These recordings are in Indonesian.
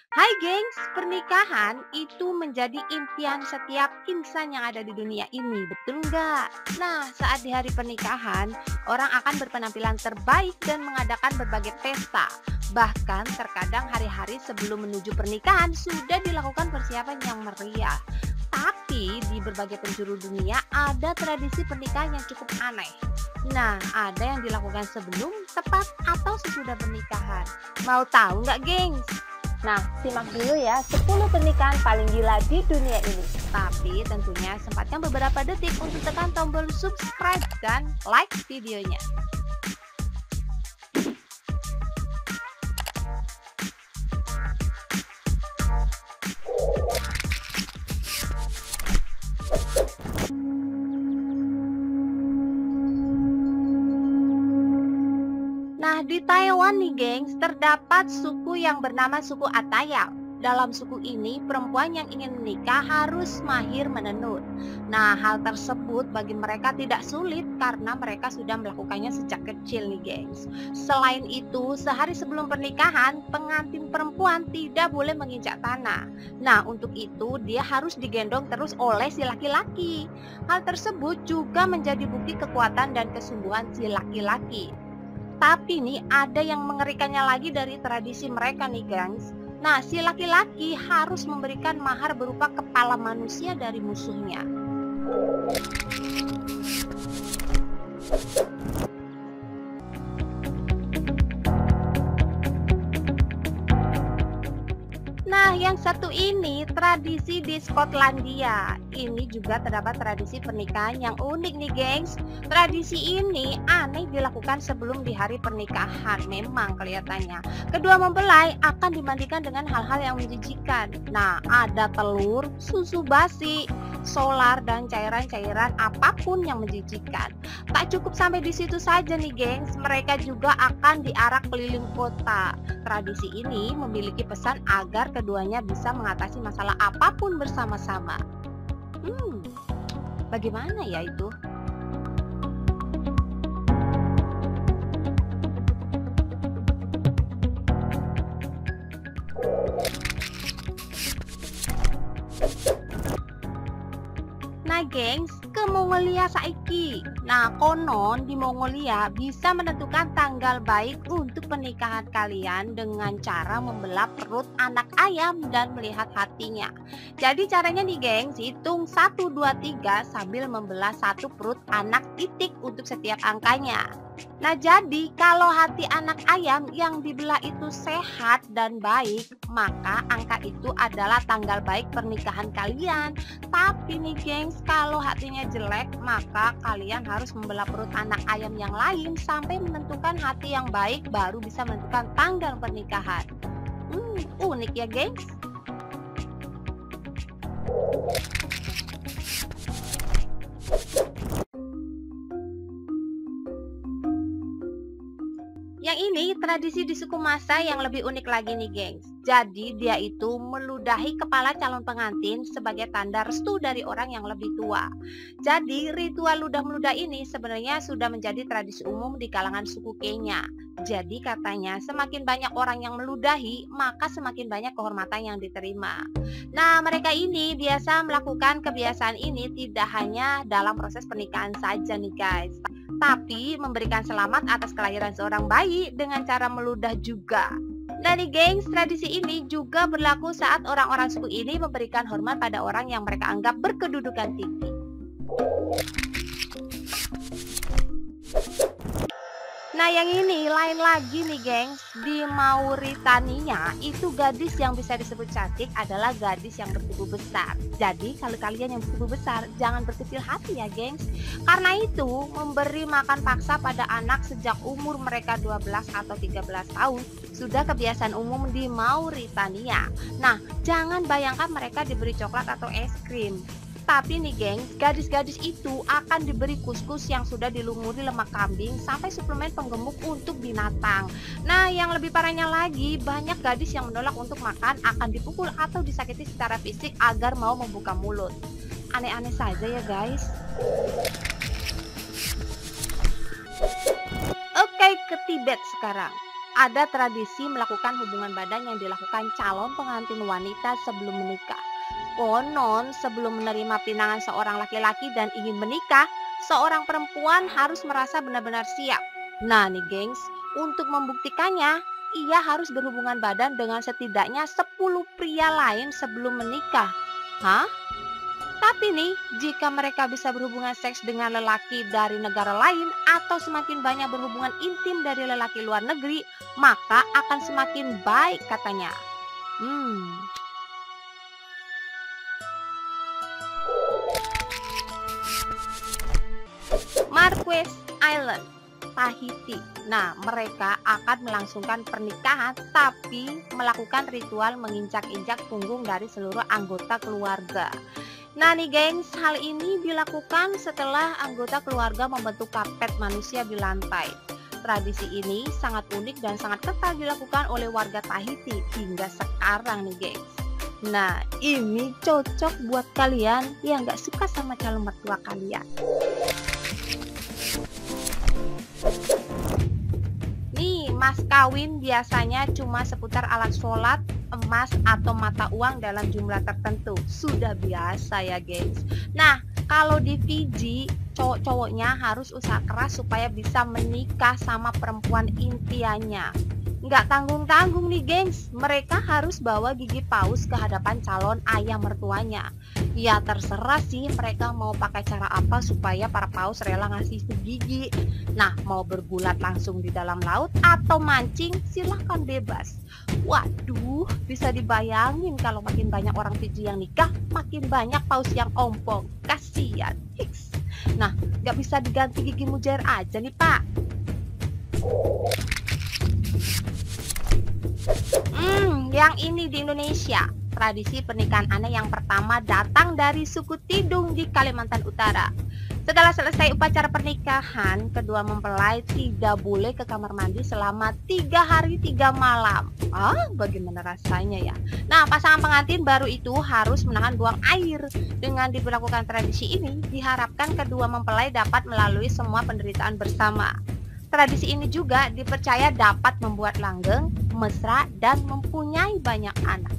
Hai gengs, pernikahan itu menjadi impian setiap insan yang ada di dunia ini, betul nggak? Nah, saat di hari pernikahan, orang akan berpenampilan terbaik dan mengadakan berbagai pesta. Bahkan terkadang hari-hari sebelum menuju pernikahan sudah dilakukan persiapan yang meriah. Tapi di berbagai penjuru dunia ada tradisi pernikahan yang cukup aneh. Nah, ada yang dilakukan sebelum, tepat, atau sesudah pernikahan. Mau tahu nggak, gengs? Nah, simak dulu ya 10 pernikahan paling gila di dunia ini. Tapi tentunya sempatkan beberapa detik untuk tekan tombol subscribe dan like videonya. Nah, di Taiwan nih gengs, terdapat suku yang bernama suku Atayal. Dalam suku ini, perempuan yang ingin menikah harus mahir menenun. Nah, hal tersebut bagi mereka tidak sulit karena mereka sudah melakukannya sejak kecil nih gengs. Selain itu, sehari sebelum pernikahan, pengantin perempuan tidak boleh menginjak tanah. Nah, untuk itu dia harus digendong terus oleh si laki-laki. Hal tersebut juga menjadi bukti kekuatan dan kesungguhan si laki-laki. Tapi nih ada yang mengerikannya lagi dari tradisi mereka nih gengs. Nah, si laki-laki harus memberikan mahar berupa kepala manusia dari musuhnya. Nah, yang satu ini tradisi di Skotlandia. Ini juga terdapat tradisi pernikahan yang unik nih, gengs. Tradisi ini aneh dilakukan sebelum di hari pernikahan, memang kelihatannya. Kedua mempelai akan dimandikan dengan hal-hal yang menjijikan. Nah, ada telur, susu basi, solar, dan cairan-cairan apapun yang menjijikan. Tak cukup sampai di situ saja nih, gengs. Mereka juga akan diarak keliling kota. Tradisi ini memiliki pesan agar keduanya bisa mengatasi masalah apapun bersama-sama. Bagaimana ya itu? Nah, gengs, ke Mongolia saiki. Nah, konon di Mongolia bisa menentukan tanggal baik untuk pernikahan kalian dengan cara membelah perut anak ayam dan melihat hatinya. Jadi caranya nih, gengs, hitung 1 2 3 sambil membelah satu perut anak titik untuk setiap angkanya. Nah, jadi kalau hati anak ayam yang dibelah itu sehat dan baik, maka angka itu adalah tanggal baik pernikahan kalian. Tapi nih, gengs, kalau hatinya jelek, maka kalian harus membelah perut anak ayam yang lain sampai menentukan hati yang baik baru bisa menentukan tanggal pernikahan. Unik ya, gengs? Yang ini tradisi di suku Masa yang lebih unik lagi nih, gengs. Jadi dia itu meludahi kepala calon pengantin sebagai tanda restu dari orang yang lebih tua. Jadi ritual ludah meludah ini sebenarnya sudah menjadi tradisi umum di kalangan suku Kenya. Jadi katanya semakin banyak orang yang meludahi, maka semakin banyak kehormatan yang diterima. Nah, mereka ini biasa melakukan kebiasaan ini tidak hanya dalam proses pernikahan saja nih, guys, tapi memberikan selamat atas kelahiran seorang bayi dengan cara meludah juga. Nah nih, gengs, tradisi ini juga berlaku saat orang-orang suku ini memberikan hormat pada orang yang mereka anggap berkedudukan tinggi. Nah, yang ini lain lagi nih, gengs. Di Mauritania itu gadis yang bisa disebut cantik adalah gadis yang bertubuh besar. Jadi kalau kalian yang bertubuh besar jangan berkecil hati ya, gengs. Karena itu memberi makan paksa pada anak sejak umur mereka 12 atau 13 tahun sudah kebiasaan umum di Mauritania. Nah, jangan bayangkan mereka diberi coklat atau es krim. Tapi nih, gengs, gadis-gadis itu akan diberi kuskus yang sudah dilumuri lemak kambing sampai suplemen penggemuk untuk binatang. Nah, yang lebih parahnya lagi, banyak gadis yang menolak untuk makan akan dipukul atau disakiti secara fisik agar mau membuka mulut. Aneh-aneh saja ya, guys. Oke, ke Tibet sekarang. ada tradisi melakukan hubungan badan yang dilakukan calon pengantin wanita sebelum menikah. Konon, sebelum menerima pinangan seorang laki-laki dan ingin menikah, seorang perempuan harus merasa benar-benar siap. Nah nih gengs, untuk membuktikannya, ia harus berhubungan badan dengan setidaknya 10 pria lain sebelum menikah. Hah? Tapi nih, jika mereka bisa berhubungan seks dengan lelaki dari negara lain atau semakin banyak berhubungan intim dari lelaki luar negeri, maka akan semakin baik katanya. Marquess Island, Tahiti. Nah, mereka akan melangsungkan pernikahan tapi melakukan ritual menginjak-injak punggung dari seluruh anggota keluarga. Nah nih gengs, hal ini dilakukan setelah anggota keluarga membentuk karpet manusia di lantai. Tradisi ini sangat unik dan sangat ketat dilakukan oleh warga Tahiti hingga sekarang nih gengs. Nah, ini cocok buat kalian yang gak suka sama calon mertua kalian. Nih, mas kawin biasanya cuma seputar alat sholat, emas, atau mata uang dalam jumlah tertentu. Sudah biasa ya gengs. Nah, kalau di Fiji, cowok-cowoknya harus usaha keras supaya bisa menikah sama perempuan impiannya. Nggak tanggung-tanggung nih gengs, mereka harus bawa gigi paus ke hadapan calon ayah mertuanya. Ya terserah sih mereka mau pakai cara apa supaya para paus rela ngasih gigi. Nah, mau bergulat langsung di dalam laut atau mancing, silahkan bebas. Waduh, bisa dibayangin kalau makin banyak orang Fiji yang nikah, makin banyak paus yang ompong. Kasian. Hiks. Nah, nggak bisa diganti gigi mujair aja nih pak. Yang ini di Indonesia, tradisi pernikahan aneh yang pertama datang dari suku Tidung di Kalimantan Utara. Setelah selesai upacara pernikahan, kedua mempelai tidak boleh ke kamar mandi selama 3 hari 3 malam. Bagaimana rasanya ya? Nah, pasangan pengantin baru itu harus menahan buang air. Dengan diberlakukan tradisi ini, diharapkan kedua mempelai dapat melalui semua penderitaan bersama. Tradisi ini juga dipercaya dapat membuat langgeng, mesra, dan mempunyai banyak anak.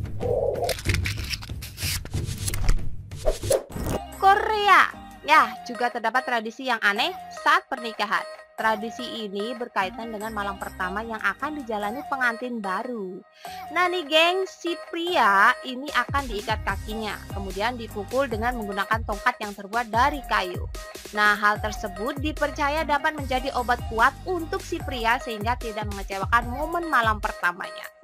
Korea, ya juga terdapat tradisi yang aneh saat pernikahan. Tradisi ini berkaitan dengan malam pertama yang akan dijalani pengantin baru. Nah nih geng, si pria ini akan diikat kakinya, kemudian dipukul dengan menggunakan tongkat yang terbuat dari kayu. Nah, hal tersebut dipercaya dapat menjadi obat kuat untuk si pria sehingga tidak mengecewakan momen malam pertamanya.